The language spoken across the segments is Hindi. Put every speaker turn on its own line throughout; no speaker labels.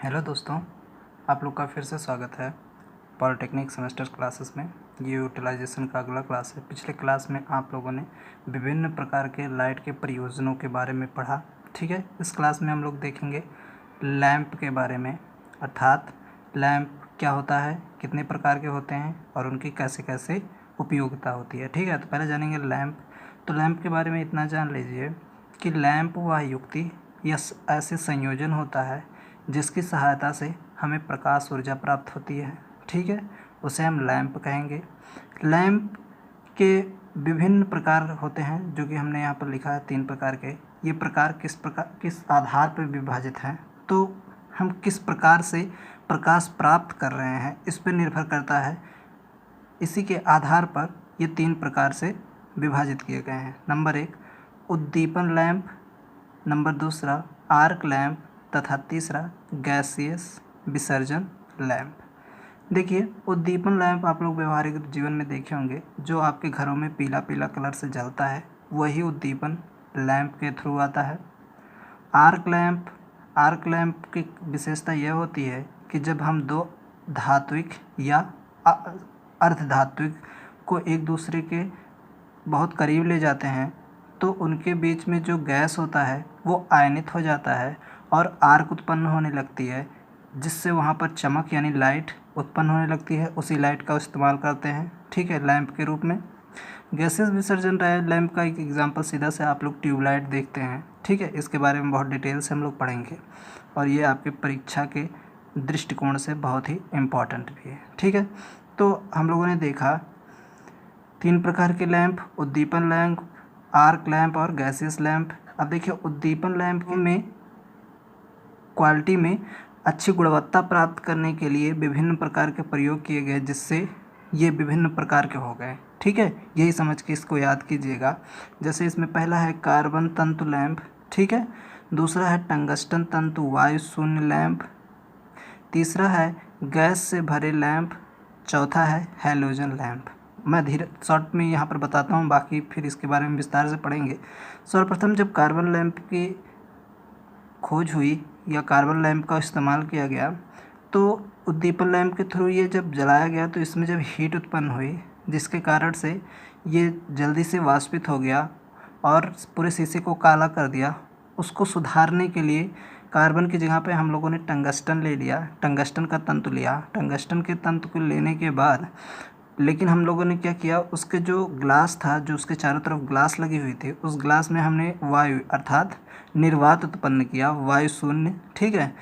हेलो दोस्तों, आप लोग का फिर से स्वागत है पॉलिटेक्निक सेमेस्टर क्लासेस में। ये यूटिलाइजेशन का अगला क्लास है। पिछले क्लास में आप लोगों ने विभिन्न प्रकार के लाइट के प्रयोजनों के बारे में पढ़ा। ठीक है, इस क्लास में हम लोग देखेंगे लैंप के बारे में, अर्थात लैंप क्या होता है, कितने प्रकार के होते हैं और उनकी कैसे कैसे उपयोगिता होती है। ठीक है, तो पहले जानेंगे लैंप। तो लैंप के बारे में इतना जान लीजिए कि लैंप वह युक्ति या ऐसे संयोजन होता है जिसकी सहायता से हमें प्रकाश ऊर्जा प्राप्त होती है। ठीक है, उसे हम लैंप कहेंगे। लैंप के विभिन्न प्रकार होते हैं जो कि हमने यहाँ पर लिखा है 3 प्रकार के। ये प्रकार किस आधार पर विभाजित हैं, तो हम किस प्रकार से प्रकाश प्राप्त कर रहे हैं इस पर निर्भर करता है। इसी के आधार पर ये 3 प्रकार से विभाजित किए गए हैं। नंबर 1 उद्दीपन लैंप, नंबर 2 आर्क लैंप तथा तीसरा गैसियस विसर्जन लैंप। देखिए, उद्दीपन लैंप आप लोग व्यवहारिक जीवन में देखे होंगे, जो आपके घरों में पीला पीला कलर से जलता है, वही उद्दीपन लैंप के थ्रू आता है। आर्क लैंप की विशेषता यह होती है कि जब हम दो धात्विक या अर्धधात्विक को एक दूसरे के बहुत करीब ले जाते हैं तो उनके बीच में जो गैस होता है वो आयनित हो जाता है और आर्क उत्पन्न होने लगती है, जिससे वहाँ पर चमक यानी लाइट उत्पन्न होने लगती है। उसी लाइट का इस्तेमाल करते हैं, ठीक है, लैंप के रूप में। गैसेस विसर्जन लैंप का एक एग्जांपल सीधा से आप लोग ट्यूबलाइट देखते हैं। ठीक है, इसके बारे में बहुत डिटेल से हम लोग पढ़ेंगे और ये आपके परीक्षा के दृष्टिकोण से बहुत ही इम्पॉर्टेंट भी है। ठीक है, तो हम लोगों ने देखा 3 प्रकार के लैंप, उद्दीपन लैंप, आर्क लैंप और गैसियस लैंप। अब देखिए, उद्दीपन लैंप में क्वालिटी में अच्छी गुणवत्ता प्राप्त करने के लिए विभिन्न प्रकार के प्रयोग किए गए, जिससे ये विभिन्न प्रकार के हो गए। ठीक है, यही समझ के इसको याद कीजिएगा। जैसे इसमें पहला है कार्बन तंतु लैंप, ठीक है, दूसरा है टंगस्टन तंतु वायु शून्य लैंप, तीसरा है गैस से भरे लैंप, चौथा है हैलोजन लैंप। मैं धीरे शॉर्ट में यहाँ पर बताता हूँ, बाकी फिर इसके बारे में विस्तार से पढ़ेंगे। सर्वप्रथम जब कार्बन लैंप की खोज हुई या कार्बन लैंप का इस्तेमाल किया गया, तो उद्दीपन लैंप के थ्रू ये जब जलाया गया तो इसमें जब हीट उत्पन्न हुई, जिसके कारण से ये जल्दी से वाष्पित हो गया और पूरे शीशे को काला कर दिया। उसको सुधारने के लिए कार्बन की जगह पे हम लोगों ने टंगस्टन ले लिया, टंगस्टन का तंतु लिया। टंगस्टन के तंतु को लेने के बाद लेकिन हम लोगों ने क्या किया, उसके जो ग्लास था, जो उसके चारों तरफ ग्लास लगी हुई थी, उस ग्लास में हमने वायु अर्थात निर्वात उत्पन्न किया, वायु शून्य। ठीक है,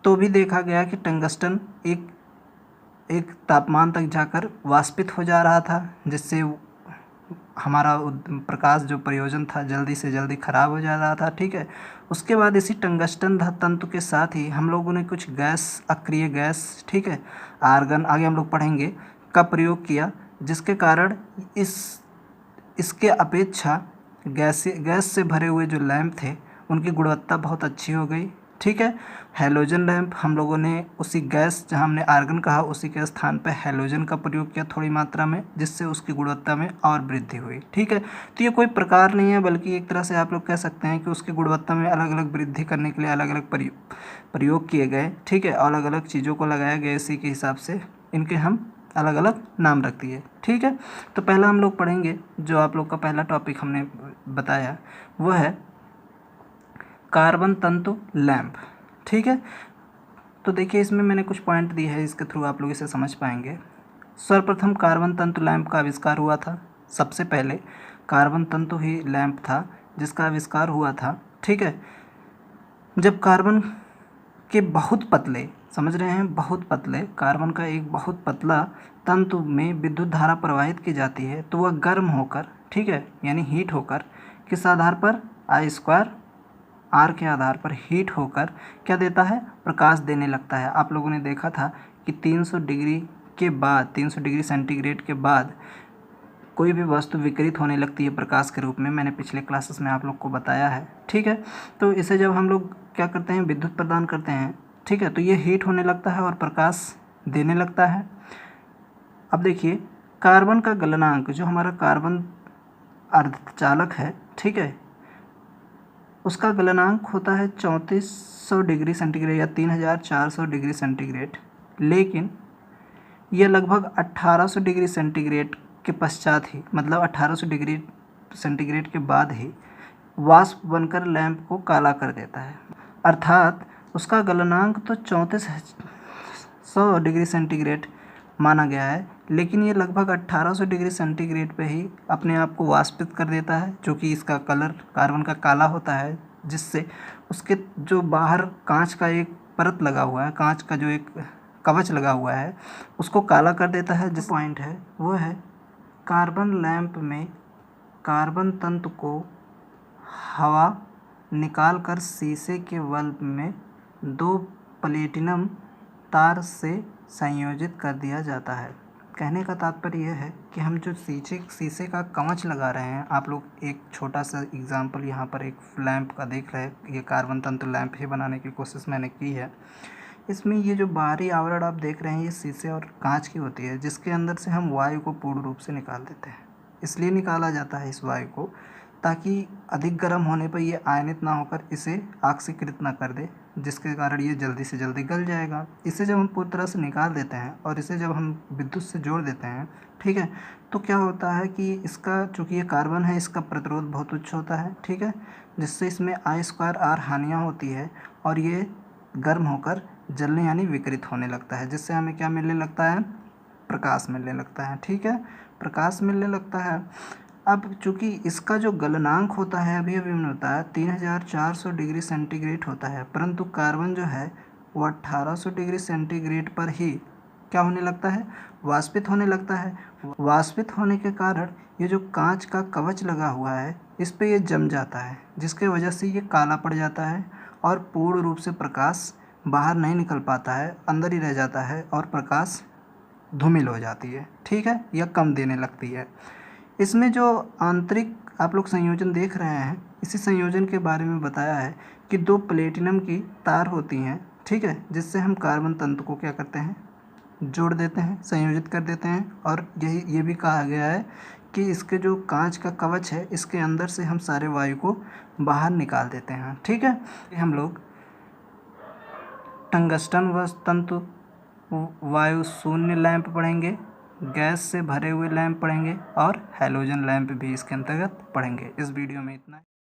तो भी देखा गया कि टंगस्टन एक तापमान तक जाकर वाष्पित हो जा रहा था, जिससे हमारा प्रकाश जो प्रयोजन था जल्दी से जल्दी ख़राब हो जा रहा था। ठीक है, उसके बाद इसी टंगस्टन तंतु के साथ ही हम लोगों ने कुछ गैस, अक्रिय गैस, ठीक है, आर्गन, आगे हम लोग पढ़ेंगे, का प्रयोग किया, जिसके कारण इसके अपेक्षा गैस से भरे हुए जो लैंप थे उनकी गुणवत्ता बहुत अच्छी हो गई। ठीक है, हैलोजन लैंप हम लोगों ने उसी गैस, जहां हमने आर्गन कहा, उसी के स्थान पर हैलोजन का प्रयोग किया थोड़ी मात्रा में, जिससे उसकी गुणवत्ता में और वृद्धि हुई। ठीक है, तो ये कोई प्रकार नहीं है, बल्कि एक तरह से आप लोग कह सकते हैं कि उसकी गुणवत्ता में अलग अलग वृद्धि करने के लिए अलग अलग प्रयोग किए गए। ठीक है, अलग अलग चीज़ों को लगाया गया, इसी के हिसाब से इनके हम अलग अलग नाम रख दिए। ठीक है, तो पहला हम लोग पढ़ेंगे, जो आप लोग का पहला टॉपिक हमने बताया वो है कार्बन तंतु लैंप। ठीक है, तो देखिए, इसमें मैंने कुछ पॉइंट दिए हैं, इसके थ्रू आप लोग इसे समझ पाएंगे। सर्वप्रथम कार्बन तंतु लैंप का आविष्कार हुआ था। सबसे पहले कार्बन तंतु ही लैंप था जिसका आविष्कार हुआ था। ठीक है, जब कार्बन के बहुत पतले, समझ रहे हैं, बहुत पतले कार्बन का एक बहुत पतला तंतु में विद्युत धारा प्रवाहित की जाती है, तो वह गर्म होकर, ठीक है, यानी हीट होकर, किस आधार पर, I² R के आधार पर हीट होकर क्या देता है, प्रकाश देने लगता है। आप लोगों ने देखा था कि 300 डिग्री के बाद, 300 डिग्री सेंटीग्रेड के बाद कोई भी वस्तु विकिरित होने लगती है प्रकाश के रूप में। मैंने पिछले क्लासेस में आप लोग को बताया है। ठीक है, तो इसे जब हम लोग क्या करते हैं, विद्युत प्रदान करते हैं, ठीक है, तो ये हीट होने लगता है और प्रकाश देने लगता है। अब देखिए, कार्बन का गलनांक, जो हमारा कार्बन अर्धचालक है, ठीक है, उसका गलनांक होता है 3400 डिग्री सेंटीग्रेड या 3400 डिग्री सेंटीग्रेड, लेकिन यह लगभग 1800 डिग्री सेंटीग्रेड के पश्चात ही, मतलब 1800 डिग्री सेंटीग्रेड के बाद ही वाष्प बनकर लैंप को काला कर देता है। अर्थात उसका गलनांक तो 3400 डिग्री सेंटीग्रेड माना गया है, लेकिन ये लगभग 1800 डिग्री सेंटीग्रेड पे ही अपने आप को वाष्पित कर देता है, जो कि इसका कलर कार्बन का काला होता है, जिससे उसके जो बाहर कांच का एक परत लगा हुआ है, कांच का जो एक कवच लगा हुआ है, उसको काला कर देता है। जिस पॉइंट है वो है कार्बन लैंप में कार्बन तंतु को हवा निकालकर शीशे के बल्ब में 2 प्लेटिनम तार से संयोजित कर दिया जाता है। कहने का तात्पर्य यह है कि हम जो शीशे का कवच लगा रहे हैं, आप लोग एक छोटा सा एग्जांपल यहाँ पर एक लैंप का देख रहे हैं। ये कार्बन तंतु लैंप ही बनाने की कोशिश मैंने की है। इसमें ये जो बाहरी आवरण आप देख रहे हैं, ये शीशे और कांच की होती है, जिसके अंदर से हम वायु को पूर्ण रूप से निकाल देते हैं। इसलिए निकाला जाता है इस वायु को, ताकि अधिक गर्म होने पर ये आयनित ना होकर इसे ऑक्सीकृत ना कर दे, जिसके कारण ये जल्दी से जल्दी गल जाएगा। इसे जब हम पूरी तरह से निकाल देते हैं और इसे जब हम विद्युत से जोड़ देते हैं, ठीक है, तो क्या होता है कि इसका, चूँकि ये कार्बन है, इसका प्रतिरोध बहुत उच्च होता है, ठीक है, जिससे इसमें I2R हानियाँ होती है और ये गर्म होकर जलने यानी विकिरित होने लगता है, जिससे हमें क्या मिलने लगता है, प्रकाश मिलने लगता है। ठीक है, प्रकाश मिलने लगता है। अब चूँकि इसका जो गलनांक होता है, अभी हमने बताया 3400 डिग्री सेंटीग्रेड होता है, परंतु कार्बन जो है वो 1800 डिग्री सेंटीग्रेड पर ही क्या होने लगता है, वाष्पित होने लगता है। वाष्पित होने के कारण ये जो कांच का कवच लगा हुआ है, इस पे ये जम जाता है, जिसके वजह से ये काला पड़ जाता है और पूर्ण रूप से प्रकाश बाहर नहीं निकल पाता है, अंदर ही रह जाता है और प्रकाश धूमिल हो जाती है, ठीक है, या कम देने लगती है। इसमें जो आंतरिक आप लोग संयोजन देख रहे हैं, इसी संयोजन के बारे में बताया है कि 2 प्लेटिनम की तार होती हैं, ठीक है, जिससे हम कार्बन तंतु को क्या करते हैं, जोड़ देते हैं, संयोजित कर देते हैं। और ये भी कहा गया है कि इसके जो कांच का कवच है, इसके अंदर से हम सारे वायु को बाहर निकाल देते हैं। ठीक है, हम लोग टंगस्टन व तंतु वायु शून्य लैंप पढ़ेंगे, गैस से भरे हुए लैंप पढ़ेंगे और हैलोजन लैंप भी इसके अंतर्गत पढ़ेंगे। इस वीडियो में इतना है।